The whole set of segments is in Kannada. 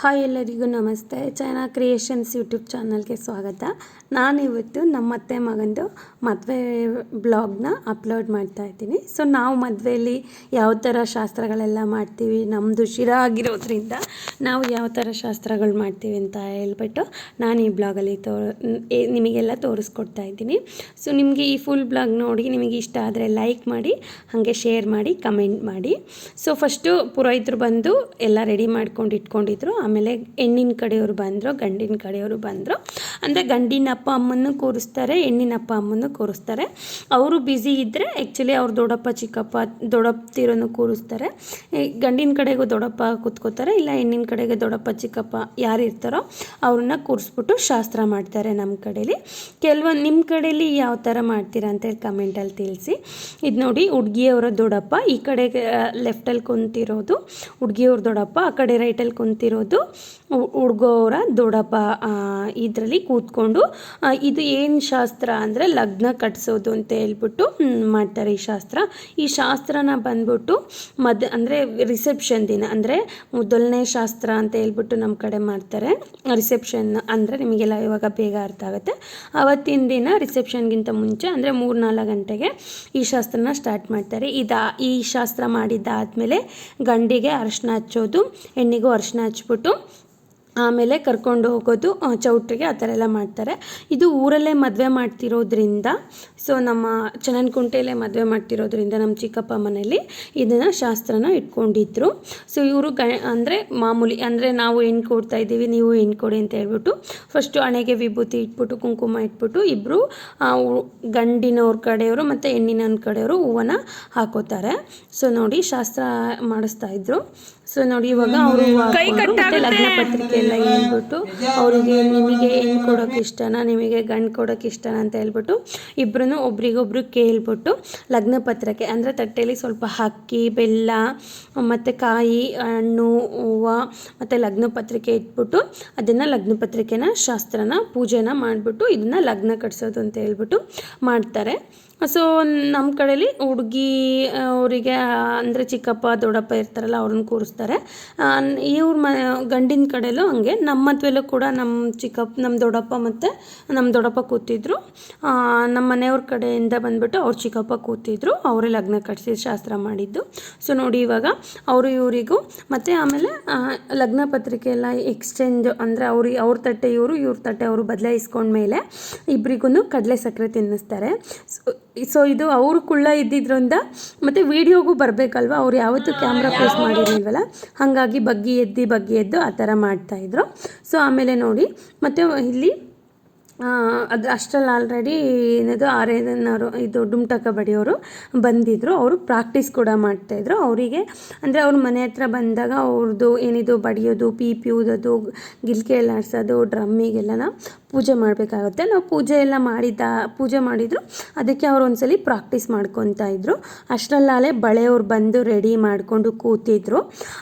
ಹಾಯ್ ಎಲ್ಲರಿಗೂ ನಮಸ್ತೆ. ಚೈನಾ ಕ್ರಿಯೇಷನ್ಸ್ ಯೂಟ್ಯೂಬ್ ಚಾನಲ್ಗೆ ಸ್ವಾಗತ. ನಾನಿವತ್ತು ನಮ್ಮ ಅತ್ತೆ ಮಗಂದು ಮದುವೆ ಬ್ಲಾಗ್ನ ಅಪ್ಲೋಡ್ ಮಾಡ್ತಾ ಇದ್ದೀನಿ. ಸೊ ನಾವು ಮದುವೆಯಲ್ಲಿ ಯಾವ ಥರ ಶಾಸ್ತ್ರಗಳೆಲ್ಲ ಮಾಡ್ತೀವಿ, ನಮ್ಮದು ಶಿರ ಆಗಿರೋದ್ರಿಂದ ನಾವು ಯಾವ ಥರ ಶಾಸ್ತ್ರಗಳು ಮಾಡ್ತೀವಿ ಅಂತ ಹೇಳ್ಬಿಟ್ಟು ನಾನು ಈ ಬ್ಲಾಗಲ್ಲಿ ನಿಮಗೆಲ್ಲ ತೋರಿಸ್ಕೊಡ್ತಾ ಇದ್ದೀನಿ. ಸೊ ನಿಮಗೆ ಈ ಫುಲ್ ಬ್ಲಾಗ್ ನೋಡಿ ನಿಮಗೆ ಇಷ್ಟ ಆದರೆ ಲೈಕ್ ಮಾಡಿ, ಹಾಗೆ ಶೇರ್ ಮಾಡಿ, ಕಮೆಂಟ್ ಮಾಡಿ. ಸೊ ಫಸ್ಟು ಪುರೋಹಿತರು ಬಂದು ಎಲ್ಲ ರೆಡಿ ಮಾಡ್ಕೊಂಡು ಇಟ್ಕೊಂಡಿದ್ರು. ಆಮೇಲೆ ಹೆಣ್ಣಿನ ಕಡೆಯವರು ಬಂದರು, ಗಂಡಿನ ಕಡೆಯವರು ಬಂದರು. ಅಂದರೆ ಗಂಡಿನ ಅಪ್ಪ ಅಮ್ಮನ್ನು ಕೂರಿಸ್ತಾರೆ, ಹೆಣ್ಣಿನ ಅಪ್ಪ ಅಮ್ಮನ್ನು ಕೂರಿಸ್ತಾರೆ. ಅವರು ಬ್ಯುಸಿ ಇದ್ದರೆ ಆ್ಯಕ್ಚುಲಿ ಅವ್ರು ದೊಡ್ಡಪ್ಪ ಚಿಕ್ಕಪ್ಪ ದೊಡ್ಡಪ್ತಿರೋನು ಕೂರಿಸ್ತಾರೆ. ಗಂಡಿನ ಕಡೆಗೂ ದೊಡ್ಡಪ್ಪ ಕೂತ್ಕೋತಾರೆ, ಇಲ್ಲ ಹೆಣ್ಣಿನ ಕಡೆಗೆ ದೊಡ್ಡಪ್ಪ ಚಿಕ್ಕಪ್ಪ ಯಾರು ಇರ್ತಾರೋ ಅವ್ರನ್ನ ಕೂರಿಸ್ಬಿಟ್ಟು ಶಾಸ್ತ್ರ ಮಾಡ್ತಾರೆ ನಮ್ಮ ಕಡೇಲಿ. ಕೆಲವೊಂದು ನಿಮ್ಮ ಕಡೇಲಿ ಯಾವ ಥರ ಮಾಡ್ತೀರಾ ಅಂತೇಳಿ ಕಮೆಂಟಲ್ಲಿ ತಿಳಿಸಿ. ಇದು ನೋಡಿ, ಹುಡುಗಿಯವರ ದೊಡ್ಡಪ್ಪ ಈ ಕಡೆಗೆ ಲೆಫ್ಟಲ್ಲಿ ಕುಂತಿರೋದು ಹುಡುಗಿಯವ್ರ ದೊಡ್ಡಪ್ಪ, ಆ ಕಡೆ ರೈಟಲ್ಲಿ ಕುಂತಿರೋದು ಹುಡುಗವರ ದೊಡ್ಡಪ್ಪ. ಇದರಲ್ಲಿ ಕೂತ್ಕೊಂಡು ಇದು ಏನು ಶಾಸ್ತ್ರ ಅಂದರೆ ಲಗ್ನ ಕಟ್ಸೋದು ಅಂತ ಹೇಳ್ಬಿಟ್ಟು ಮಾಡ್ತಾರೆ ಈ ಶಾಸ್ತ್ರನ ಬಂದ್ಬಿಟ್ಟು ಅಂದರೆ ರಿಸೆಪ್ಷನ್ ದಿನ, ಅಂದರೆ ಮೊದಲನೇ ಶಾಸ್ತ್ರ ಅಂತ ಹೇಳ್ಬಿಟ್ಟು ನಮ್ಮ ಕಡೆ ಮಾಡ್ತಾರೆ. ರಿಸೆಪ್ಷನ್ ಅಂದರೆ ನಿಮಗೆಲ್ಲ ಇವಾಗ ಬೇಗ ಅರ್ಥ ಆಗುತ್ತೆ. ಆವತ್ತಿನ ದಿನ ರಿಸೆಪ್ಷನ್ಗಿಂತ ಮುಂಚೆ ಅಂದರೆ 3-4 ಗಂಟೆಗೆ ಈ ಶಾಸ್ತ್ರನ ಸ್ಟಾರ್ಟ್ ಮಾಡ್ತಾರೆ. ಈ ಶಾಸ್ತ್ರ ಮಾಡಿದ್ದಾದಮೇಲೆ ಗಂಡಿಗೆ ಅರಿಶಿನ ಹಚ್ಚೋದು, ಹೆಣ್ಣಿಗೂ ಅರಿಶಿನ ಹಚ್ಬಿಟ್ಟು ಆಮೇಲೆ ಕರ್ಕೊಂಡು ಹೋಗೋದು ಚೌಟ್ರಿಗೆ, ಆ ಥರ ಎಲ್ಲ ಮಾಡ್ತಾರೆ. ಇದು ಊರಲ್ಲೇ ಮದುವೆ ಮಾಡ್ತಿರೋದ್ರಿಂದ, ಸೊ ನಮ್ಮ ಚನ್ನನಕುಂಟೆಯಲ್ಲೇ ಮದುವೆ ಮಾಡ್ತಿರೋದ್ರಿಂದ ನಮ್ಮ ಚಿಕ್ಕಪ್ಪ ಮನೇಲಿ ಇದನ್ನು ಶಾಸ್ತ್ರನ ಇಟ್ಕೊಂಡಿದ್ರು. ಸೊ ಇವರು ಅಂದರೆ ಮಾಮೂಲಿ ಅಂದರೆ ನಾವು ಹೆಣ್ಣು ಕೊಡ್ತಾ ಇದ್ದೀವಿ, ನೀವು ಹೆಣ್ಣು ಕೊಡಿ ಅಂತ ಹೇಳ್ಬಿಟ್ಟು ಫಸ್ಟು ಹಣೆಗೆ ವಿಭೂತಿ ಇಟ್ಬಿಟ್ಟು ಕುಂಕುಮ ಇಟ್ಬಿಟ್ಟು ಇಬ್ಬರು ಗಂಡಿನವ್ರ ಕಡೆಯವರು ಮತ್ತು ಹೆಣ್ಣಿನ ಕಡೆಯವರು ಹೂವನ್ನ ಹಾಕೋತಾರೆ. ಸೊ ನೋಡಿ ಶಾಸ್ತ್ರ ಮಾಡಿಸ್ತಾಯಿದ್ರು. ಸೊ ನೋಡಿ ಇವಾಗ ಅವರು ಲಗ್ನ ಪತ್ರಿಕೆ ಎಲ್ಲ ಹೇಳ್ಬಿಟ್ಟು ಅವರಿಗೆ ನಿಮಗೆ ಹೆಣ್ಣು ಕೊಡೋಕೆ ಇಷ್ಟನಾ, ನಿಮಗೆ ಗಂಡು ಕೊಡೋಕೆ ಇಷ್ಟನಾ ಅಂತ ಹೇಳ್ಬಿಟ್ಟು ಇಬ್ಬರೂ ಒಬ್ರಿಗೊಬ್ರು ಕೇಳ್ಬಿಟ್ಟು ಲಗ್ನ ಪತ್ರಿಕೆ ಅಂದರೆ ತಟ್ಟೆಯಲ್ಲಿ ಸ್ವಲ್ಪ ಅಕ್ಕಿ, ಬೆಲ್ಲ ಮತ್ತು ಕಾಯಿ, ಹಣ್ಣು, ಹೂವು ಮತ್ತು ಲಗ್ನ ಪತ್ರಿಕೆ ಇಟ್ಬಿಟ್ಟು ಅದನ್ನು ಲಗ್ನ ಪತ್ರಿಕೆನ ಶಾಸ್ತ್ರನ ಪೂಜೆನ ಮಾಡಿಬಿಟ್ಟು ಇದನ್ನು ಲಗ್ನ ಕಟ್ಸೋದು ಅಂತ ಹೇಳ್ಬಿಟ್ಟು ಮಾಡ್ತಾರೆ. ಸೊ ನಮ್ಮ ಕಡೆಯಲ್ಲಿ ಹುಡುಗಿ ಅವರಿಗೆ ಅಂದರೆ ಚಿಕ್ಕಪ್ಪ ದೊಡ್ಡಪ್ಪ ಇರ್ತಾರಲ್ಲ ಅವ್ರನ್ನ ಕೂರಿಸ್ತಾರೆ. ಇವ್ರ ಗಂಡಿನ ಕಡೆಯಲ್ಲೂ ಹಂಗೆ ನಮ್ಮ ಮದುವೆಲ್ಲೂ ಕೂಡ ನಮ್ಮ ದೊಡ್ಡಪ್ಪ ಮತ್ತು ನಮ್ಮ ದೊಡ್ಡಪ್ಪ ಕೂತಿದ್ರು. ನಮ್ಮ ಮನೆಯವ್ರ ಕಡೆಯಿಂದ ಬಂದುಬಿಟ್ಟು ಅವ್ರ ಚಿಕ್ಕಪ್ಪ ಕೂತಿದ್ರು, ಅವರೇ ಲಗ್ನ ಕಟ್ಟಿಸಿ ಶಾಸ್ತ್ರ ಮಾಡಿದ್ದು. ಸೊ ನೋಡಿ ಇವಾಗ ಅವರು ಇವರಿಗೂ ಮತ್ತು ಆಮೇಲೆ ಲಗ್ನ ಪತ್ರಿಕೆ ಎಲ್ಲ ಎಕ್ಸ್ಚೇಂಜ್ ಅಂದರೆ ಅವ್ರ ತಟ್ಟೆ ಇವ್ರ ತಟ್ಟೆ ಅವರು ಬದಲಾಯಿಸ್ಕೊಂಡ್ಮೇಲೆ ಇಬ್ಬರಿಗೂ ಕಡಲೆ ಸಕ್ಕರೆ ತಿನ್ನಿಸ್ತಾರೆ. ಸೊ ಇದು ಅವರು ಕುಳ್ಳ ಇದ್ದಿದ್ದರಿಂದ ಮತ್ತು ವೀಡಿಯೋಗೂ ಬರಬೇಕಲ್ವ, ಅವ್ರು ಯಾವತ್ತೂ ಕ್ಯಾಮ್ರಾ ಪೋಸ್ಟ್ ಮಾಡಿರಲಿಲ್ವಲ್ಲ, ಹಾಗಾಗಿ ಬಗ್ಗಿ ಎದ್ದು ಆ ಥರ ಮಾಡ್ತಾಯಿದ್ರು. ಸೊ ಆಮೇಲೆ ನೋಡಿ ಮತ್ತು ಇಲ್ಲಿ ಅದು ಅಷ್ಟರಲ್ಲಿ ಆಲ್ರೆಡಿ ಏನದು ಆರೇನವರು ಇದು ಡುಮ್ಟ ಕಬಡ್ಡಿಯವರು ಬಂದಿದ್ದರು. ಅವರು ಪ್ರಾಕ್ಟೀಸ್ ಕೂಡ ಮಾಡ್ತಾಯಿದ್ರು. ಅವರಿಗೆ ಅಂದರೆ ಅವ್ರ ಮನೆ ಹತ್ರ ಬಂದಾಗ ಅವ್ರದ್ದು ಏನಿದು ಬಡಿಯೋದು, ಪೀಪಿ ಊದೋದು, ಗಿಲ್ಕೆ ಎಲ್ಲ ಆಡಿಸೋದು, ಡ್ರಮ್ಮಿಗೆಲ್ಲ ಪೂಜೆ ಮಾಡಬೇಕಾಗುತ್ತೆ. ನಾವು ಪೂಜೆ ಮಾಡಿದ್ರು, ಅದಕ್ಕೆ ಅವ್ರು ಒಂದ್ಸಲಿ ಪ್ರಾಕ್ಟೀಸ್ ಮಾಡ್ಕೊತಾ ಇದ್ರು. ಅಷ್ಟರಲ್ಲಾಲೆ ಬಳೆಯವ್ರು ಬಂದು ರೆಡಿ ಮಾಡಿಕೊಂಡು ಕೂತಿದ್ರು.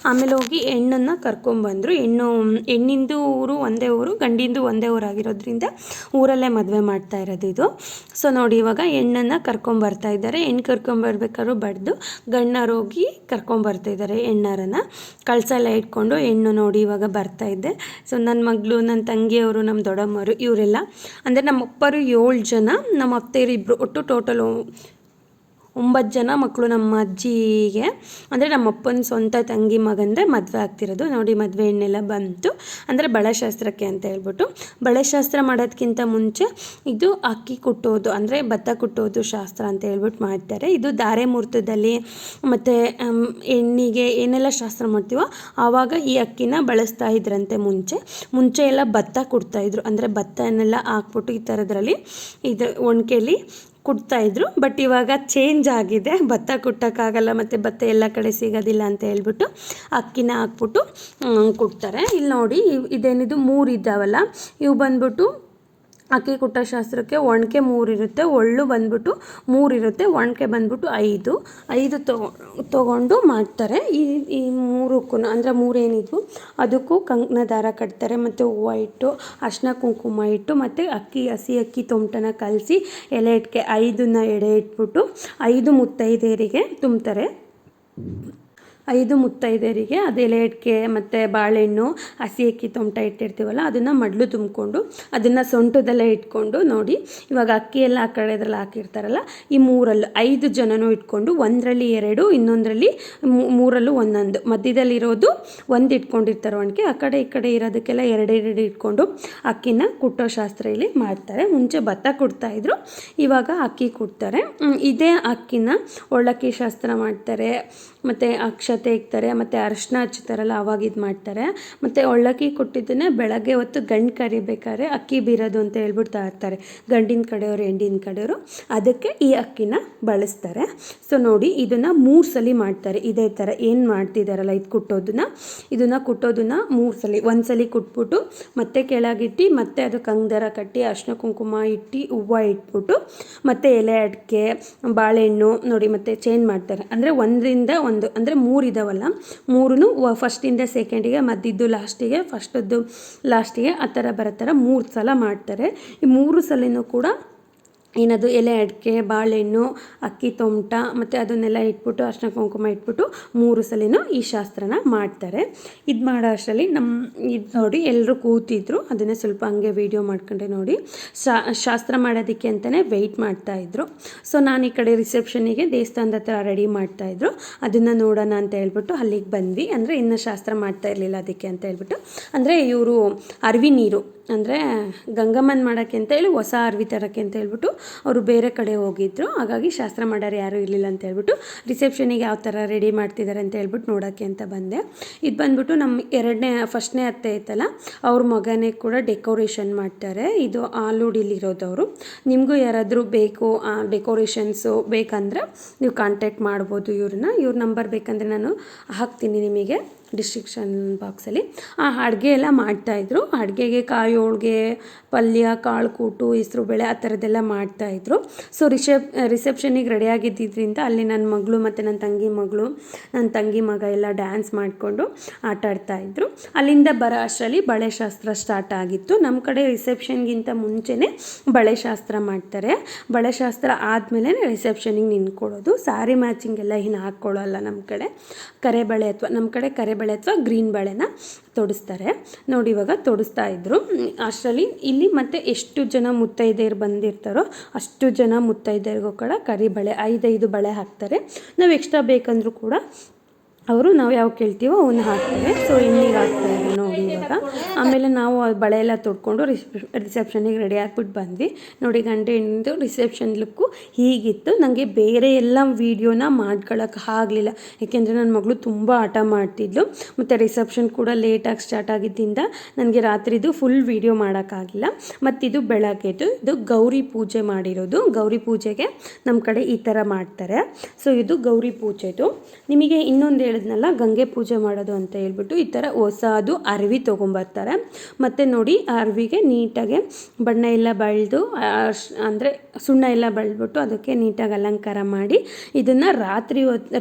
ಆಮೇಲೆ ಹೋಗಿ ಹೆಣ್ಣನ್ನು ಕರ್ಕೊಂಬಂದರು. ಹೆಣ್ಣಿಂದು ಊರು ಒಂದೇ ಊರು, ಗಂಡಿಂದು ಒಂದೇ ಊರಾಗಿರೋದ್ರಿಂದ ಊರಲ್ಲೇ ಮದುವೆ ಮಾಡ್ತಾ ಇರೋದು ಇದು. ಸೊ ನೋಡಿ ಇವಾಗ ಹೆಣ್ಣನ್ನು ಕರ್ಕೊಂಬರ್ತಾ ಇದ್ದಾರೆ. ಹೆಣ್ಣು ಕರ್ಕೊಂಬರ್ಬೇಕಾದ್ರೂ ಬಡ್ದು ಗಂಡನವ್ರು ಹೋಗಿ ಕರ್ಕೊಂಬರ್ತಾ ಇದ್ದಾರೆ. ಹೆಣ್ಣಾರನ್ನು ಕಳಸ ಎಲ್ಲ ಇಟ್ಕೊಂಡು ಹೆಣ್ಣು ನೋಡಿ ಇವಾಗ ಬರ್ತಾ ಇದ್ದೆ. ಸೊ ನನ್ನ ಮಗಳು, ನನ್ನ ತಂಗಿಯವರು, ನಮ್ಮ ದೊಡ್ಡಮ್ಮರು ಇವರೆಲ್ಲ ಅಂದರೆ ನಮ್ಮ ಅಪ್ಪರು 7 ಜನ, ನಮ್ಮ ಅತ್ತೆಯರು ಇಬ್ಬರು, ಒಟ್ಟು ಟೋಟಲ್ 9 ಜನ ಮಕ್ಕಳು ನಮ್ಮ ಅಜ್ಜಿಗೆ. ಅಂದರೆ ನಮ್ಮ ಅಪ್ಪನ ಸ್ವಂತ ತಂಗಿ ಮಗಂದರೆ ಮದುವೆ ಆಗ್ತಿರೋದು. ನೋಡಿ ಮದುವೆ ಹೆಣ್ಣೆಲ್ಲ ಬಂತು, ಅಂದರೆ ಬಳೆಶಾಸ್ತ್ರಕ್ಕೆ ಅಂತ ಹೇಳ್ಬಿಟ್ಟು. ಬಳೆಶಾಸ್ತ್ರ ಮಾಡೋದಕ್ಕಿಂತ ಮುಂಚೆ ಇದು ಅಕ್ಕಿ ಕುಟ್ಟೋದು ಅಂದರೆ ಭತ್ತ ಕುಟ್ಟೋದು ಶಾಸ್ತ್ರ ಅಂತ ಹೇಳ್ಬಿಟ್ಟು ಮಾಡ್ತಾರೆ. ಇದು ಧಾರೆ ಮುಹೂರ್ತದಲ್ಲಿ ಮತ್ತು ಹೆಣ್ಣಿಗೆ ಏನೆಲ್ಲ ಶಾಸ್ತ್ರ ಮಾಡ್ತೀವೋ ಆವಾಗ ಈ ಅಕ್ಕಿನ ಬಳಸ್ತಾ ಇದ್ರಂತೆ. ಮುಂಚೆ ಎಲ್ಲ ಭತ್ತ ಕುಟ್ತಾಯಿದ್ರು, ಅಂದರೆ ಭತ್ತನೆಲ್ಲ ಹಾಕ್ಬಿಟ್ಟು ಈ ಥರದ್ರಲ್ಲಿ ಇದು ಒಣಕೆಯಲ್ಲಿ ಕುಟ್ತಾಯಿದ್ರು. ಬಟ್ ಇವಾಗ ಚೇಂಜ್ ಆಗಿದೆ, ಭತ್ತ ಕುಟ್ಟೋಕ್ಕಾಗಲ್ಲ ಮತ್ತು ಭತ್ತ ಎಲ್ಲ ಕಡೆ ಸಿಗೋದಿಲ್ಲ ಅಂತ ಹೇಳ್ಬಿಟ್ಟು ಅಕ್ಕಿನ ಹಾಕ್ಬಿಟ್ಟು ಕುಟ್ತಾರೆ. ಇಲ್ಲಿ ನೋಡಿ ಇದೇನಿದು 3 ಇದ್ದಾವಲ್ಲ, ಇವು ಬಂದ್ಬಿಟ್ಟು ಅಕ್ಕಿ ಕುಟ್ಟ ಶಾಸ್ತ್ರಕ್ಕೆ ಒಣಕೆ 3 ಇರುತ್ತೆ, ಒಳ್ಳು ಬಂದ್ಬಿಟ್ಟು 3 ಇರುತ್ತೆ, ಒಣಕೆ ಬಂದ್ಬಿಟ್ಟು 5 ತೊಗೊಂಡು ಮಾಡ್ತಾರೆ. ಈ 3ಕ್ಕೂ ಅಂದರೆ 3 ಏನಿದ್ವು ಅದಕ್ಕೂ ಕಂಕಣ ದಾರ ಕಟ್ತಾರೆ ಮತ್ತು ಹೂವು ಇಟ್ಟು ಅರಿಶಿನ ಕುಂಕುಮ ಇಟ್ಟು ಮತ್ತು ಹಸಿ ಅಕ್ಕಿ ತೊಮಟನ ಕಲಸಿ ಎಲೆ ಇಟ್ಕೆ 5ನ್ನ ಎಡೆ ಇಟ್ಬಿಟ್ಟು 5 ಮುತ್ತೈದೆಯರಿಗೆ ತುಂಬ್ತಾರೆ. 5 ಮುತ್ತೈದೆಯರಿಗೆ ಅದು ಎಲೆ ಅಡಿಕೆ ಮತ್ತು ಬಾಳೆಹಣ್ಣು ಹಸಿ ಅಕ್ಕಿ ತೊಮಟ ಇಟ್ಟಿರ್ತೀವಲ್ಲ ಅದನ್ನು ಮಡ್ಲು ತುಂಬಿಕೊಂಡು ಅದನ್ನು ಸೊಂಟದಲ್ಲೇ ಇಟ್ಕೊಂಡು ನೋಡಿ ಇವಾಗ ಅಕ್ಕಿ ಎಲ್ಲ ಆ ಕಡೆದ್ರಲ್ಲಿ ಹಾಕಿರ್ತಾರಲ್ಲ ಈ 3 5 ಜನನೂ ಇಟ್ಕೊಂಡು ಒಂದರಲ್ಲಿ 2 ಇನ್ನೊಂದರಲ್ಲಿ 3 ಒಂದೊಂದು ಮಧ್ಯದಲ್ಲಿರೋದು ಒಂದು ಇಟ್ಕೊಂಡಿರ್ತಾರೆ ಒಣಕೆ ಆ ಕಡೆ ಈ ಕಡೆ ಇರೋದಕ್ಕೆಲ್ಲ 2 ಇಟ್ಕೊಂಡು ಅಕ್ಕಿನ ಕುಟ್ಟೋ ಶಾಸ್ತ್ರ ಇಲ್ಲಿ ಮಾಡ್ತಾರೆ. ಮುಂಚೆ ಭತ್ತ ಕೊಡ್ತಾಯಿದ್ರು, ಇವಾಗ ಅಕ್ಕಿ ಕೊಡ್ತಾರೆ. ಇದೇ ಅಕ್ಕಿನ ಒಳ್ಳಕ್ಕಿ ಶಾಸ್ತ್ರ ಮಾಡ್ತಾರೆ, ಮತ್ತು ಅಕ್ಷತೆ ಇಕ್ತಾರೆ, ಮತ್ತು ಅರಿಶಿನ ಹಚ್ತಾರಲ್ಲ ಅವಾಗ ಇದು ಮಾಡ್ತಾರೆ. ಮತ್ತು ಒಳ್ಳಕ್ಕಿ ಕೊಟ್ಟಿದ್ದನ್ನೇ ಬೆಳಗ್ಗೆ ಹೊತ್ತು ಗಂಡು ಕರಿಬೇಕಾದ್ರೆ ಅಕ್ಕಿ ಬೀರೋದು ಅಂತ ಹೇಳ್ಬಿಟ್ಟು ಇರ್ತಾರೆ, ಗಂಡಿನ ಕಡೆಯವರು ಹೆಣ್ಣಿನ ಕಡೆಯವರು, ಅದಕ್ಕೆ ಈ ಅಕ್ಕಿನ ಬಳಸ್ತಾರೆ. ಸೊ ನೋಡಿ ಇದನ್ನು 3 ಸಲ ಮಾಡ್ತಾರೆ. ಇದೇ ಥರ ಏನು ಮಾಡ್ತಿದ್ದಾರಲ್ಲ ಇದನ್ನು ಕುಟ್ಟೋದನ್ನು 3 ಸಲ, ಒಂದು ಸಲ ಕುಟ್ಬಿಟ್ಟು ಮತ್ತೆ ಕೆಳಗಿಟ್ಟು ಮತ್ತೆ ಅದಕ್ಕೆ ಅಂಗದಾರ ಕಟ್ಟಿ ಅರಿಶಿನ ಕುಂಕುಮ ಇಟ್ಟು ಹೂವು ಇಟ್ಬಿಟ್ಟು ಮತ್ತು ಎಲೆ ಅಡಿಕೆ ಬಾಳೆಹಣ್ಣು ನೋಡಿ ಮತ್ತು ಚೇಂಜ್ ಮಾಡ್ತಾರೆ. ಅಂದರೆ 1ರಿಂದ 1 ಅಂದರೆ 3 ಇದಾವಲ್ಲ 3 ಫಸ್ಟಿಂದ ಸೆಕೆಂಡಿಗೆ ಮದ್ದಿದ್ದು ಲಾಸ್ಟಿಗೆ ಫಸ್ಟದ್ದು ಲಾಸ್ಟಿಗೆ ಆ ಥರ ಬರೋ ಥರ 3 ಸಲ ಮಾಡ್ತಾರೆ. ಈ 3 ಸಲನೂ ಕೂಡ ಏನದು ಎಲೆ ಅಡಿಕೆ ಬಾಳೆಹಣ್ಣು ಅಕ್ಕಿ ತೊಮಟ ಮತ್ತು ಅದನ್ನೆಲ್ಲ ಇಟ್ಬಿಟ್ಟು ಅರಿಶಿನ ಕುಂಕುಮ ಇಟ್ಬಿಟ್ಟು 3 ಸಲಿನೂ ಈ ಶಾಸ್ತ್ರನ ಮಾಡ್ತಾರೆ. ಇದು ಮಾಡೋ ಅಷ್ಟರಲ್ಲಿ ಇದು ನೋಡಿ ಎಲ್ಲರೂ ಕೂತಿದ್ರು, ಅದನ್ನೇ ಸ್ವಲ್ಪ ಹಂಗೆ ವೀಡಿಯೋ ಮಾಡ್ಕೊಂಡೆ ನೋಡಿ. ಶಾಸ್ತ್ರ ಮಾಡೋದಕ್ಕೆ ಅಂತಲೇ ವೆಯ್ಟ್ ಮಾಡ್ತಾಯಿದ್ರು. ಸೊ ನಾನು ಈ ಕಡೆ ರಿಸೆಪ್ಷನಿಗೆ ದೇವಸ್ಥಾನದ ಹತ್ರ ರೆಡಿ ಮಾಡ್ತಾಯಿದ್ರು, ಅದನ್ನು ನೋಡೋಣ ಅಂತ ಹೇಳ್ಬಿಟ್ಟು ಅಲ್ಲಿಗೆ ಬಂದ್ವಿ. ಅಂದರೆ ಇನ್ನೂ ಶಾಸ್ತ್ರ ಮಾಡ್ತಾ ಇರಲಿಲ್ಲ ಅದಕ್ಕೆ ಅಂತ ಹೇಳ್ಬಿಟ್ಟು, ಅಂದರೆ ಇವರು ಅರ್ವಿ ನೀರು ಅಂದರೆ ಗಂಗಮ್ಮನ ಮಾಡೋಕ್ಕೆ ಅಂತ ಹೇಳಿ ಹೊಸ ಅರ್ವಿ ತರೋಕ್ಕೆ ಅಂತ ಹೇಳ್ಬಿಟ್ಟು ಅವರು ಬೇರೆ ಕಡೆ ಹೋಗಿದ್ದರು. ಹಾಗಾಗಿ ಶಾಸ್ತ್ರ ಮಾಡೋರು ಯಾರೂ ಇರಲಿಲ್ಲ ಅಂತ ಹೇಳ್ಬಿಟ್ಟು ರಿಸೆಪ್ಷನಿಗೆ ಯಾವ ಥರ ರೆಡಿ ಮಾಡ್ತಿದ್ದಾರೆ ಅಂತ ಹೇಳ್ಬಿಟ್ಟು ನೋಡೋಕ್ಕೆ ಅಂತ ಬಂದೆ. ಇದು ಬಂದ್ಬಿಟ್ಟು ನಮ್ಮ ಫಸ್ಟ್ನೇ ಅತ್ತೆ ಐತಲ್ಲ ಅವ್ರ ಮಗನೇ ಕೂಡ ಡೆಕೋರೇಷನ್ ಮಾಡ್ತಾರೆ. ಇದು ಆಲೂಡಿಲಿರೋದವರು. ನಿಮಗೂ ಯಾರಾದರೂ ಬೇಕು ಡೆಕೋರೇಷನ್ಸು ಬೇಕಂದರೆ ನೀವು ಕಾಂಟ್ಯಾಕ್ಟ್ ಮಾಡ್ಬೋದು ಇವ್ರ ನಂಬರ್ ಬೇಕಂದರೆ ನಾನು ಹಾಕ್ತೀನಿ ನಿಮಗೆ ಡಿಸ್ಕ್ರಿಪ್ಷನ್ ಬಾಕ್ಸಲ್ಲಿ. ಅಡುಗೆ ಎಲ್ಲ ಮಾಡ್ತಾಯಿದ್ರು. ಅಡುಗೆಗೆ ಕಾಯಿ ಹೋಳಿಗೆ ಪಲ್ಯ ಕಾಳು ಕೂಟು ಹೆಸರು ಬೇಳೆ ಆ ಥರದ್ದೆಲ್ಲ ಮಾಡ್ತಾಯಿದ್ರು. ಸೊ ರಿಸೆಪ್ಷನಿಗೆ ರೆಡಿಯಾಗಿದ್ದರಿಂದ ಅಲ್ಲಿ ನನ್ನ ಮಗಳು ಮತ್ತು ನನ್ನ ತಂಗಿ ಮಗ ಎಲ್ಲ ಡ್ಯಾನ್ಸ್ ಮಾಡಿಕೊಂಡು ಆಟ ಆಡ್ತಾಯಿದ್ರು. ಅಲ್ಲಿಂದ ಬರೋ ಅಷ್ಟರಲ್ಲಿ ಬಳೆ ಶಾಸ್ತ್ರ ಸ್ಟಾರ್ಟ್ ಆಗಿತ್ತು. ನಮ್ಮ ಕಡೆ ರಿಸೆಪ್ಷನ್ಗಿಂತ ಮುಂಚೆನೇ ಬಳೆ ಶಾಸ್ತ್ರ ಮಾಡ್ತಾರೆ. ಬಳೆ ಶಾಸ್ತ್ರ ಆದಮೇಲೆ ರಿಸೆಪ್ಷನಿಗೆ ನಿಂತ್ಕೊಳ್ಳೋದು. ಸಾರಿ ಮ್ಯಾಚಿಂಗ್ ಎಲ್ಲ ಏನು ಹಾಕ್ಕೊಳ್ಳೋಲ್ಲ ನಮ್ಮ ಕಡೆ. ಕರೆಬಳೆ ಅಥವಾ ನಮ್ಮ ಕಡೆ ಕರೆಬಳೆ ಅಥವಾ ಗ್ರೀನ್ ಬಳೆನ ತೊಡಿಸ್ತಾರೆ ನೋಡಿ. ಇವಾಗ ತೊಡಿಸ್ತಾ ಇದ್ರು ಅಷ್ಟರಲ್ಲಿ ಇಲ್ಲಿ ಮತ್ತೆ ಎಷ್ಟು ಜನ ಮುತ್ತೈದೆಯರು ಬಂದಿರ್ತಾರೋ ಅಷ್ಟು ಜನ ಮುತ್ತೈದೆಯರಿಗೂ ಕೂಡ ಕರಿಬಳೆ 5 ಬಳೆ ಹಾಕ್ತಾರೆ. ನಾವು ಎಕ್ಸ್ಟ್ರಾ ಬೇಕಂದ್ರೂ ಕೂಡ ಅವರು ನಾವು ಯಾವ ಕೇಳ್ತೀವೋ ಅವನ್ನ ಹಾಕ್ತಾರೆ. ಸೊ ಇನ್ನೀಗ ಹಾಕ್ತಾಯಿದ್ರು ನೋಡಿ ಇವಾಗ. ಆಮೇಲೆ ನಾವು ಬಳೆ ಎಲ್ಲ ತೊಡ್ಕೊಂಡು ರಿಸೆಪ್ಷನಿಗೆ ರೆಡಿ ಆಗಿಬಿಟ್ಟು ಬಂದ್ವಿ ನೋಡಿ. ಗಂಟೆ ಹೆಣ್ಣಿಂದು ರಿಸೆಪ್ಷನ್ ಲುಕ್ಕು ಹೀಗಿತ್ತು. ನನಗೆ ಬೇರೆ ಎಲ್ಲ ವೀಡಿಯೋನ ಮಾಡ್ಕೊಳ್ಳೋಕೆ ಆಗಲಿಲ್ಲ, ಏಕೆಂದರೆ ನನ್ನ ಮಗಳು ತುಂಬ ಆಟ ಮಾಡ್ತಿದ್ಲು. ಮತ್ತು ರಿಸೆಪ್ಷನ್ ಕೂಡ ಲೇಟಾಗಿ ಸ್ಟಾರ್ಟ್ ಆಗಿದ್ದರಿಂದ ನನಗೆ ರಾತ್ರಿದು ಫುಲ್ ವೀಡಿಯೋ ಮಾಡೋಕ್ಕಾಗಿಲ್ಲ. ಮತ್ತು ಇದು ಬೆಳಗ್ಗೆದು, ಇದು ಗೌರಿ ಪೂಜೆ ಮಾಡಿರೋದು. ಗೌರಿ ಪೂಜೆಗೆ ನಮ್ಮ ಕಡೆ ಈ ಥರ ಮಾಡ್ತಾರೆ. ಸೊ ಇದು ಗೌರಿ ಪೂಜೆದು. ನಿಮಗೆ ಇನ್ನೊಂದು ಹೇಳಿದ್ನಲ್ಲ ಗಂಗೆ ಪೂಜೆ ಮಾಡೋದು ಅಂತ ಹೇಳ್ಬಿಟ್ಟು ಈ ಥರ ಹೊಸದು ಅರ್ವಿ ತೊಗೊಂಬರ್ತಾರೆ. ಮತ್ತು ನೋಡಿ ಆ ಅರ್ವಿಗೆ ನೀಟಾಗಿ ಬಣ್ಣ ಎಲ್ಲ ಬಳಿದು ಅಂದರೆ ಸುಣ್ಣ ಎಲ್ಲ ಬಳ್ಬಿಟ್ಟು ಅದಕ್ಕೆ ನೀಟಾಗಿ ಅಲಂಕಾರ ಮಾಡಿ ಇದನ್ನು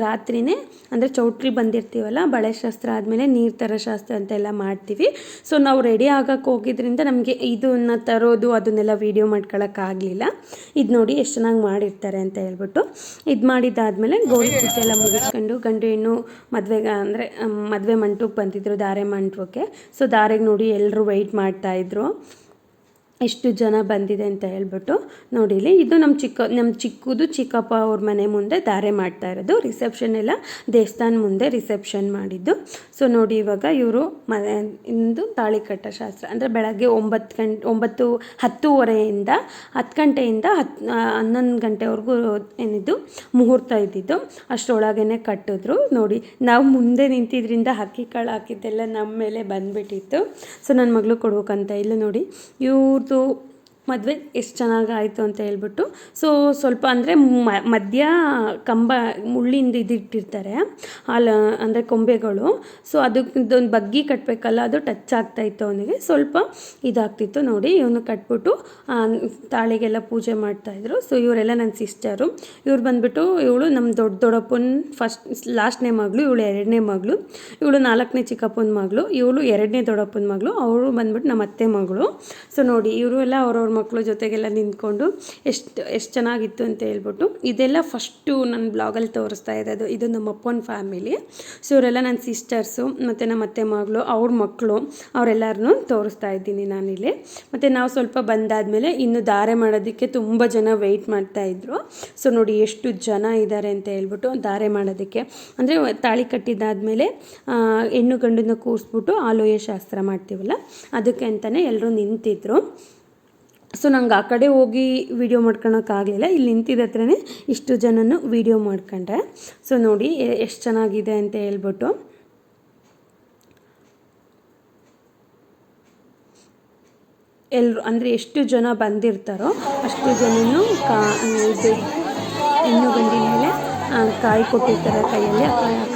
ರಾತ್ರಿನೇ ಅಂದರೆ ಚೌಟ್ರಿ ಬಂದಿರ್ತೀವಲ್ಲ ಬಳೆ ಶಾಸ್ತ್ರ ಆದಮೇಲೆ ನೀರು ತರೋ ಶಾಸ್ತ್ರ ಅಂತೆಲ್ಲ ಮಾಡ್ತೀವಿ. ಸೊ ನಾವು ರೆಡಿ ಆಗೋಕ್ಕೆ ಹೋಗಿದ್ರಿಂದ ನಮಗೆ ಇದನ್ನು ತರೋದು ಅದನ್ನೆಲ್ಲ ವೀಡಿಯೋ ಮಾಡ್ಕೊಳ್ಳೋಕ್ಕಾಗಲಿಲ್ಲ. ಇದು ನೋಡಿ ಎಷ್ಟು ಚೆನ್ನಾಗಿ ಮಾಡಿರ್ತಾರೆ ಅಂತ ಹೇಳ್ಬಿಟ್ಟು ಇದು ಮಾಡಿದ್ದಾದಮೇಲೆ ಗೌರಿ ಪೂಜೆ ಎಲ್ಲ ಮುಗಿಸ್ಕೊಂಡು ಗಂಡು ಹೆಣ್ಣು ಮದುವೆ ಮಂಟಪಕ್ಕೆ ಬಂದಿದ್ರು, ಧಾರೆ ಮಂಟಪಕ್ಕೆ. ಸೊ ಧಾರೆಗೆ ನೋಡಿ ಎಲ್ಲರೂ ವೆಯ್ಟ್ ಮಾಡ್ತಾಯಿದ್ರು ಎಷ್ಟು ಜನ ಬಂದಿದೆ ಅಂತ ಹೇಳ್ಬಿಟ್ಟು. ನೋಡಿಲಿ ಇದು ನಮ್ಮ ಚಿಕ್ಕದು ಚಿಕ್ಕಪ್ಪ ಅವ್ರ ಮನೆ ಮುಂದೆ ಧಾರೆ ಮಾಡ್ತಾ ಇರೋದು. ರಿಸೆಪ್ಷನ್ ಎಲ್ಲ ದೇವಸ್ಥಾನ ಮುಂದೆ ರಿಸೆಪ್ಷನ್ ಮಾಡಿದ್ದು. ಸೊ ನೋಡಿ ಇವಾಗ ಇವರು ಇಂದು ತಾಳಿ ಕಟ್ಟೋ ಶಾಸ್ತ್ರ ಅಂದರೆ ಬೆಳಗ್ಗೆ 10:30ಯಿಂದ 10 ಗಂಟೆಯಿಂದ 11 ಗಂಟೆವರೆಗೂ ಏನಿದ್ದು ಮುಹೂರ್ತ ಇದ್ದಿದ್ದು. ಅಷ್ಟರೊಳಗೇ ಕಟ್ಟಿದ್ರು ನೋಡಿ. ನಾವು ಮುಂದೆ ನಿಂತಿದ್ರಿಂದ ಅಕ್ಕಿ ಕಾಳು ಹಾಕಿದ್ದೆಲ್ಲ ನಮ್ಮ ಮೇಲೆ ಬಂದುಬಿಟ್ಟಿತ್ತು. ಸೊ ನನ್ನ ಮಗಳು ಕೊಡ್ಬೇಕಂತ ಇಲ್ಲ ನೋಡಿ. ಇವ್ರದ್ದು ಮದುವೆ ಎಷ್ಟು ಚೆನ್ನಾಗಾಯಿತು ಅಂತ ಹೇಳ್ಬಿಟ್ಟು. ಸೊ ಸ್ವಲ್ಪ ಅಂದರೆ ಮಧ್ಯ ಕಂಬ ಮುಳ್ಳಿಂದ ಇದಿಟ್ಟಿರ್ತಾರೆ ಅಂದರೆ ಕೊಂಬೆಗಳು. ಸೊ ಅದಕ್ಕೊಂದು ಬಗ್ಗಿ ಕಟ್ಟಬೇಕಲ್ಲ, ಅದು ಟಚ್ ಆಗ್ತಾಯಿತ್ತು ಅವನಿಗೆ, ಸ್ವಲ್ಪ ಇದಾಗ್ತಿತ್ತು ನೋಡಿ. ಇವನು ಕಟ್ಬಿಟ್ಟು ತಾಳಿಗೆಲ್ಲ ಪೂಜೆ ಮಾಡ್ತಾಯಿದ್ರು. ಸೊ ಇವರೆಲ್ಲ ನನ್ನ ಸಿಸ್ಟರು. ಇವ್ರು ಬಂದುಬಿಟ್ಟು ಇವಳು ನಮ್ಮ ದೊಡ್ಡಪ್ಪನ ಲಾಸ್ಟ್ನೇ ಮಗಳು, ಇವಳು 2ನೇ ಮಗಳು, ಇವಳು 4ನೇ ಚಿಕ್ಕಪ್ಪನ ಮಗಳು, ಇವಳು 2ನೇ ದೊಡ್ಡಪ್ಪನ ಮಗಳು, ಅವರು ಬಂದುಬಿಟ್ಟು ನಮ್ಮ ಅತ್ತೆ ಮಗಳು. ಸೊ ನೋಡಿ ಇವರು ಎಲ್ಲ ಅವ್ರವ್ರ ಮಕ್ಕಳು ಜೊತೆಗೆಲ್ಲ ನಿಂತ್ಕೊಂಡು ಎಷ್ಟು ಚೆನ್ನಾಗಿತ್ತು ಅಂತ ಹೇಳ್ಬಿಟ್ಟು. ಇದೆಲ್ಲ ಫಸ್ಟು ನನ್ನ ಬ್ಲಾಗಲ್ಲಿ ತೋರಿಸ್ತಾ ಇರೋದು. ಇದು ನಮ್ಮ ಅಪ್ಪನ ಫ್ಯಾಮಿಲಿ. ಸೊ ಇವರೆಲ್ಲ ನನ್ನ ಸಿಸ್ಟರ್ಸು ಮತ್ತು ನಮ್ಮ ಅತ್ತೆ ಮಗಳು, ಅವ್ರ ಮಕ್ಕಳು, ಅವರೆಲ್ಲರನ್ನೂ ತೋರಿಸ್ತಾ ಇದ್ದೀನಿ ನಾನಿಲ್ಲಿ. ಮತ್ತು ನಾವು ಸ್ವಲ್ಪ ಬಂದಾದಮೇಲೆ ಇನ್ನು ಧಾರೆ ಮಾಡೋದಕ್ಕೆ ತುಂಬ ಜನ ವೆಯ್ಟ್ ಮಾಡ್ತಾಯಿದ್ರು. ಸೊ ನೋಡಿ ಎಷ್ಟು ಜನ ಇದ್ದಾರೆ ಅಂತ ಹೇಳ್ಬಿಟ್ಟು ಧಾರೆ ಮಾಡೋದಕ್ಕೆ. ಅಂದರೆ ತಾಳಿ ಕಟ್ಟಿದ್ದಾದಮೇಲೆ ಹೆಣ್ಣು ಗಂಡನ್ನ ಕೂರಿಸ್ಬಿಟ್ಟು ಆಲೋಯ ಶಾಸ್ತ್ರ ಮಾಡ್ತೀವಲ್ಲ, ಅದಕ್ಕೆ ಅಂತಲೇ ಎಲ್ಲರೂ ನಿಂತಿದ್ರು. ಸೊ ನಂಗೆ ಆ ಕಡೆ ಹೋಗಿ ವಿಡಿಯೋ ಮಾಡ್ಕೊಳಕ್ಕಾಗಲಿಲ್ಲ, ಇಲ್ಲಿ ನಿಂತಿದ್ದ ಹತ್ರನೇ ಇಷ್ಟು ಜನನು ವಿಡಿಯೋ ಮಾಡ್ಕೊಂಡೆ. ಸೊ ನೋಡಿ ಎಷ್ಟು ಚೆನ್ನಾಗಿದೆ ಅಂತ ಹೇಳ್ಬಿಟ್ಟು. ಎಲ್ಲರೂ ಅಂದರೆ ಎಷ್ಟು ಜನ ಬಂದಿರ್ತಾರೋ ಅಷ್ಟು ಜನನು ಇದು ಹೆಣ್ಣು ಗಂಡಿನ ಮೇಲೆ ಕಾಯಿ ಕೊಟ್ಟಿರ್ತಾರೆ ಕೈಯಲ್ಲಿ.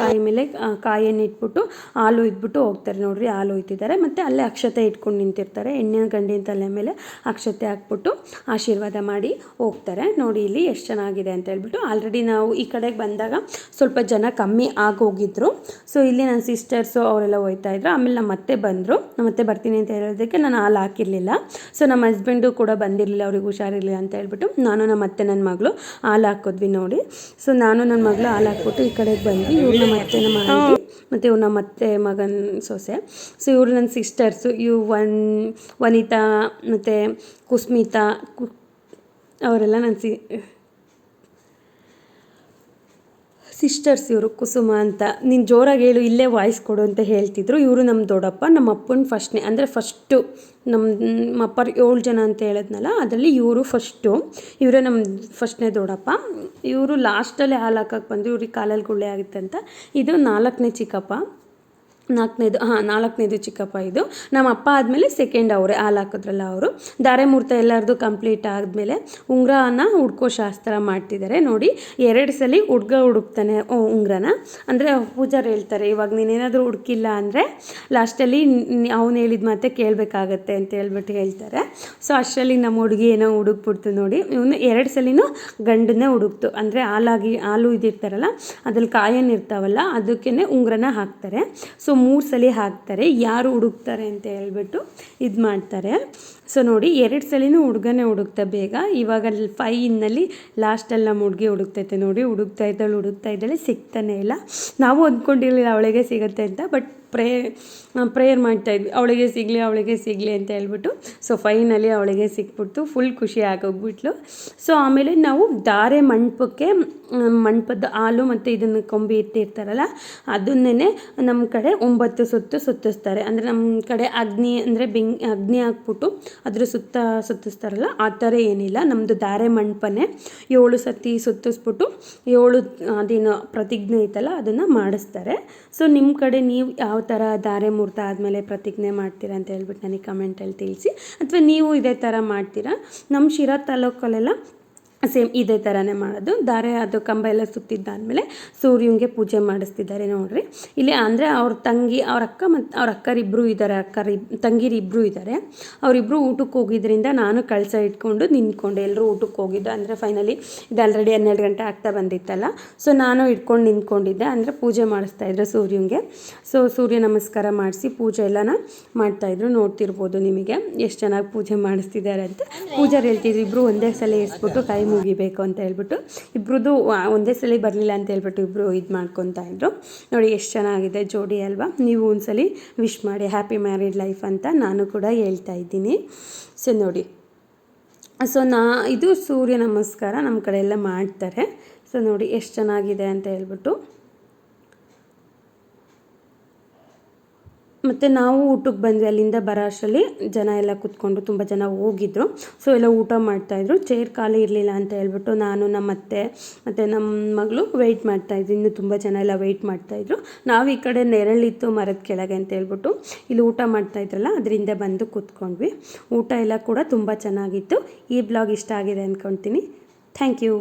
ಕಾಯಿ ಮೇಲೆ ಕಾಯನ್ನು ಇಟ್ಬಿಟ್ಟು ಹಾಲು ಇಟ್ಬಿಟ್ಟು ಹೋಗ್ತಾರೆ. ನೋಡ್ರಿ ಹಾಲು ಇಟ್ಟಿದ್ದಾರೆ ಮತ್ತು ಅಲ್ಲೇ ಅಕ್ಷತೆ ಇಟ್ಕೊಂಡು ನಿಂತಿರ್ತಾರೆ. ಹೆಣ್ಣಿನ ಗಂಡಿನ ತಲೆ ಮೇಲೆ ಅಕ್ಷತೆ ಹಾಕ್ಬಿಟ್ಟು ಆಶೀರ್ವಾದ ಮಾಡಿ ಹೋಗ್ತಾರೆ. ನೋಡಿ ಇಲ್ಲಿ ಎಷ್ಟು ಚೆನ್ನಾಗಿದೆ ಅಂತ ಹೇಳ್ಬಿಟ್ಟು. ಆಲ್ರೆಡಿ ನಾವು ಈ ಕಡೆಗೆ ಬಂದಾಗ ಸ್ವಲ್ಪ ಜನ ಕಮ್ಮಿ ಆಗೋಗಿದ್ರು. ಸೊ ಇಲ್ಲಿ ನನ್ನ ಸಿಸ್ಟರ್ಸು ಅವರೆಲ್ಲ ಹೋಗ್ತಾ ಇದ್ರು. ಆಮೇಲೆ ನಮ್ಮ ಅತ್ತೆ ಬಂದರು. ನಮ್ಮ ಅತ್ತೆ ಬರ್ತೀನಿ ಅಂತ ಹೇಳೋದಕ್ಕೆ ನಾನು ಹಾಲು ಹಾಕಿರಲಿಲ್ಲ. ಸೊ ನಮ್ಮ ಹಸ್ಬೆಂಡು ಕೂಡ ಬಂದಿರಲಿಲ್ಲ, ಅವ್ರಿಗೆ ಹುಷಾರಿರಲಿಲ್ಲ ಅಂತ ಹೇಳ್ಬಿಟ್ಟು ನಾನು ನಮ್ಮ ಅತ್ತೆ ನನ್ನ ಮಗಳು ಹಾಲು ಹಾಕಿದ್ವಿ ನೋಡಿ. ಸೊ ನಾನು ನನ್ನ ಮಗಳು ಹಾಲು ಹಾಕ್ಬಿಟ್ಟು ಈ ಕಡೆಗೆ ಬಂದ್ವಿ. ಇವ್ರು ನಮ್ಮ ಅತ್ತೆನ ಮಾಡಿದ್ವಿ ಮತ್ತು ಇವ್ರು ನಮ್ಮ ಅತ್ತೆ ಮಗನ ಸೊಸೆ. ಸೊ ಇವರು ನನ್ನ ಸಿಸ್ಟರ್ಸು. ವನಿತಾ ಮತ್ತು ಕುಸ್ಮಿತಾ ಅವರೆಲ್ಲ ನನ್ನ ಸಿಸ್ಟರ್ಸ್. ಇವರು ಕುಸುಮ ಅಂತ. ನೀನು ಜೋರಾಗಿ ಹೇಳು, ಇಲ್ಲೇ ವಾಯ್ಸ್ ಕೊಡು ಅಂತ ಹೇಳ್ತಿದ್ರು. ಇವರು ನಮ್ಮ ದೊಡ್ಡಪ್ಪ, ನಮ್ಮ ಅಪ್ಪನ ಫಸ್ಟ್ನೇ ಅಂದರೆ ಫಸ್ಟು ನಮ್ಮ ಅಪ್ಪ 7 ಜನ ಅಂತ ಹೇಳಿದ್ನಲ್ಲ, ಅದರಲ್ಲಿ ಇವರು ಫಸ್ಟು. ಇವರೇ ನಮ್ಮ ಫಸ್ಟ್ನೇ ದೊಡ್ಡಪ್ಪ. ಇವರು ಲಾಸ್ಟಲ್ಲಿ ಹಾಲು ಹಾಕಕ್ಕೆ ಬಂದು ಇವ್ರಿಗೆ ಕಾಲಲ್ಲಿ ಗುಳ್ಳೆ ಆಗುತ್ತೆ ಅಂತ. ಇದು 4ನೇ ಚಿಕ್ಕಪ್ಪ, 4ನೇದು ಚಿಕ್ಕಪ್ಪ. ಇದು ನಮ್ಮ ಅಪ್ಪ ಆದಮೇಲೆ ಸೆಕೆಂಡ್ ಅವರೇ, ಹಾಲು ಹಾಕಿದ್ರಲ್ಲ ಅವರು. ಧಾರೆ ಮುಹೂರ್ತ ಎಲ್ಲರದು ಕಂಪ್ಲೀಟ್ ಆದಮೇಲೆ ಉಂಗುರನ ಹುಡ್ಕೋ ಶಾಸ್ತ್ರ ಮಾಡ್ತಿದ್ದಾರೆ ನೋಡಿ. 2 ಸಲ ಹುಡುಗ ಹುಡುಕ್ತಾನೆ ಉಂಗುರನ. ಅಂದರೆ ಪೂಜಾರು ಹೇಳ್ತಾರೆ, ಇವಾಗ ನೀನೇನಾದರೂ ಹುಡುಕಿಲ್ಲ ಅಂದರೆ ಲಾಸ್ಟಲ್ಲಿ ಅವನು ಹೇಳಿದ ಮಾತೆ ಕೇಳಬೇಕಾಗತ್ತೆ ಅಂತ ಹೇಳ್ಬಿಟ್ಟು ಹೇಳ್ತಾರೆ. ಸೊ ಅಷ್ಟರಲ್ಲಿ ನಮ್ಮ ಹುಡುಗಿ ಏನೋ ಹುಡುಕ್ಬಿಡ್ತು ನೋಡಿ. ಇವನು 2 ಸಲಿನೂ ಗಂಡನ್ನೇ ಹುಡುಕ್ತು. ಅಂದರೆ ಹಾಲು ಇದಿರ್ತಾರಲ್ಲ ಅದ್ರಲ್ಲಿ ಕಾಯನ್ನು ಇರ್ತಾವಲ್ಲ ಅದಕ್ಕೇ ಉಂಗುರನ ಹಾಕ್ತಾರೆ. ಸೊ 3 ಸಲ ಹಾಕ್ತಾರೆ. ಯಾರು ಹುಡುಕ್ತಾರೆ ಅಂತ ಹೇಳ್ಬಿಟ್ಟು ಇದು ಮಾಡ್ತಾರೆ. ಸೊ ನೋಡಿ 2 ಸಲಿನೂ ಹುಡುಗನೇ ಹುಡುಕ್ತಾ ಬೇಗ. ಇವಾಗ 5 ಲಾಸ್ಟಲ್ಲಿ ನಮ್ಮ ಹುಡುಗಿ ಹುಡುಕ್ತೈತೆ ನೋಡಿ. ಹುಡುಕ್ತಾ ಇದ್ದಾಳೆ, ಸಿಗ್ತಾನೆ ಇಲ್ಲ. ನಾವು ಅಂದ್ಕೊಂಡಿರಲಿಲ್ಲ ಅವಳಿಗೆ ಸಿಗುತ್ತೆ ಅಂತ. ಬಟ್ ಪ್ರೇಯರ್ ಮಾಡ್ತಾಯಿದ್ವಿ, ಅವಳಿಗೆ ಸಿಗಲಿ ಅಂತ ಹೇಳ್ಬಿಟ್ಟು. ಸೊ ಫೈನಲಿ ಅವಳಿಗೆ ಸಿಕ್ಬಿಟ್ಟು ಫುಲ್ ಖುಷಿ ಆಗೋಗ್ಬಿಟ್ಲು. ಸೊ ಆಮೇಲೆ ನಾವು ಧಾರೆ ಮಂಟಪದ ಹಾಲು ಮತ್ತು ಇದನ್ನು ಕೊಂಬಿ ಇಟ್ಟಿರ್ತಾರಲ್ಲ ಅದನ್ನೇ ನಮ್ಮ ಕಡೆ 9 ಸುತ್ತು ಸುತ್ತಿಸ್ತಾರೆ. ಅಂದರೆ ನಮ್ಮ ಕಡೆ ಅಗ್ನಿ ಹಾಕ್ಬಿಟ್ಟು ಅದ್ರ ಸುತ್ತ ಸುತ್ತಿಸ್ತಾರಲ್ಲ ಆ ಥರ ಏನಿಲ್ಲ. ನಮ್ಮದು ಧಾರೆ ಮಂಟಪನೇ 7 ಸತಿ ಸುತ್ತಿಸ್ಬಿಟ್ಟು 7 ಅದೇನು ಪ್ರತಿಜ್ಞೆ ಐತಲ್ಲ ಅದನ್ನು ಮಾಡಿಸ್ತಾರೆ. ಸೊ ನಿಮ್ಮ ಕಡೆ ನೀವು ಯಾವ ಥರ ಧಾರೆ ಮುಹೂರ್ತ ಆದಮೇಲೆ ಪ್ರತಿಜ್ಞೆ ಮಾಡ್ತೀರಾ ಅಂತ ಹೇಳ್ಬಿಟ್ಟು ನನಗೆ ಕಮೆಂಟಲ್ಲಿ ತಿಳಿಸಿ. ಅಥವಾ ನೀವು ಇದೇ ಥರ ಮಾಡ್ತೀರಾ? ನಮ್ಮ ಶಿರಾ ತಾಲೂಕಲ್ಲೆಲ್ಲ ಸೇಮ್ ಇದೇ ಥರನೇ ಮಾಡೋದು. ಧಾರೆ ಅದು ಕಂಬ ಎಲ್ಲ ಸುತ್ತಿದ್ದಾದಮೇಲೆ ಸೂರ್ಯನಿಗೆ ಪೂಜೆ ಮಾಡಿಸ್ತಿದ್ದಾರೆ ನೋಡ್ರಿ ಇಲ್ಲಿ. ಅಂದರೆ ಅವ್ರ ತಂಗಿ, ಅವ್ರ ಅಕ್ಕ ಮತ್ತು ಅವ್ರ ಅಕ್ಕರಿಬ್ಬರು ಇದ್ದಾರೆ, ತಂಗಿರಿಬ್ಬರು ಇದ್ದಾರೆ. ಅವರಿಬ್ಬರು ಊಟಕ್ಕೆ ಹೋಗಿದ್ದರಿಂದ ನಾನು ಕಳಸ ಇಟ್ಕೊಂಡು ನಿಂತ್ಕೊಂಡೆ. ಎಲ್ಲರೂ ಊಟಕ್ಕೆ ಹೋಗಿದ್ದು. ಅಂದರೆ ಫೈನಲಿ ಇದು ಆಲ್ರೆಡಿ 12 ಗಂಟೆ ಆಗ್ತಾ ಬಂದಿತ್ತಲ್ಲ. ಸೊ ನಾನು ಇಟ್ಕೊಂಡು ನಿಂತ್ಕೊಂಡಿದ್ದೆ. ಅಂದರೆ ಪೂಜೆ ಮಾಡಿಸ್ತಾಯಿದ್ರು ಸೂರ್ಯನಿಗೆ. ಸೊ ಸೂರ್ಯ ನಮಸ್ಕಾರ ಮಾಡಿಸಿ ಪೂಜೆ ಎಲ್ಲನ ಮಾಡ್ತಾಯಿದ್ರು. ನೋಡ್ತಿರ್ಬೋದು ನಿಮಗೆ ಎಷ್ಟು ಚೆನ್ನಾಗಿ ಪೂಜೆ ಮಾಡಿಸ್ತಿದ್ದಾರೆ ಅಂತ. ಪೂಜಾರು ಹೇಳ್ತಿದ್ರು ಇಬ್ಬರು ಒಂದೇ ಸಲ ಇರಿಸ್ಬಿಟ್ಟು ಕೈ ಮುಗಿಬೇಕು ಅಂತ ಹೇಳ್ಬಿಟ್ಟು. ಇಬ್ರದ್ದು ಒಂದೇ ಸಲ ಬರಲಿಲ್ಲ ಅಂತ ಹೇಳ್ಬಿಟ್ಟು ಇಬ್ಬರು ಇದು ಮಾಡ್ಕೊತಾ ಇದ್ರು ನೋಡಿ. ಎಷ್ಟು ಚೆನ್ನಾಗಿದೆ ಜೋಡಿ ಅಲ್ವಾ? ನೀವು ಒಂದ್ಸಲಿ ವಿಶ್ ಮಾಡಿ, ಹ್ಯಾಪಿ ಮ್ಯಾರಿಡ್ ಲೈಫ್ ಅಂತ ನಾನು ಕೂಡ ಹೇಳ್ತಾ ಇದ್ದೀನಿ. ಸೊ ನೋಡಿ, ಸೊ ಇದು ಸೂರ್ಯ ನಮಸ್ಕಾರ ನಮ್ಮ ಕಡೆ ಎಲ್ಲ ಮಾಡ್ತಾರೆ. ಸೊ ನೋಡಿ ಎಷ್ಟು ಚೆನ್ನಾಗಿದೆ ಅಂತ ಹೇಳ್ಬಿಟ್ಟು. ಮತ್ತು ನಾವು ಊಟಕ್ಕೆ ಬಂದ್ವಿ. ಅಲ್ಲಿಂದ ಬರೋ ಅಷ್ಟರಲ್ಲಿ ಜನ ಎಲ್ಲ ಕೂತ್ಕೊಂಡು ತುಂಬ ಜನ ಹೋಗಿದ್ರು. ಸೊ ಎಲ್ಲ ಊಟ ಮಾಡ್ತಾಯಿದ್ರು. ಚೇರ್ ಖಾಲಿ ಇರಲಿಲ್ಲ ಅಂತ ಹೇಳ್ಬಿಟ್ಟು ನಾನು, ನಮ್ಮ ಅತ್ತೆ ಮತ್ತು ನಮ್ಮ ಮಗಳು ವೆಯ್ಟ್ ಮಾಡ್ತಾಯಿದ್ವಿ. ಇನ್ನೂ ತುಂಬ ಜನ ಎಲ್ಲ ವೆಯ್ಟ್ ಮಾಡ್ತಾಯಿದ್ರು. ನಾವು ಈ ಕಡೆ ನೆರಳಿತ್ತು ಮರದ ಕೆಳಗೆ ಅಂತ ಹೇಳ್ಬಿಟ್ಟು ಇಲ್ಲಿ ಊಟ ಮಾಡ್ತಾಯಿದ್ರಲ್ಲ ಅದರಿಂದ ಬಂದು ಕೂತ್ಕೊಂಡ್ವಿ. ಊಟ ಎಲ್ಲ ಕೂಡ ತುಂಬ ಚೆನ್ನಾಗಿತ್ತು. ಈ ಬ್ಲಾಗ್ ಇಷ್ಟ ಆಗಿದೆ ಅಂದ್ಕೊಳ್ತೀನಿ. Thank you.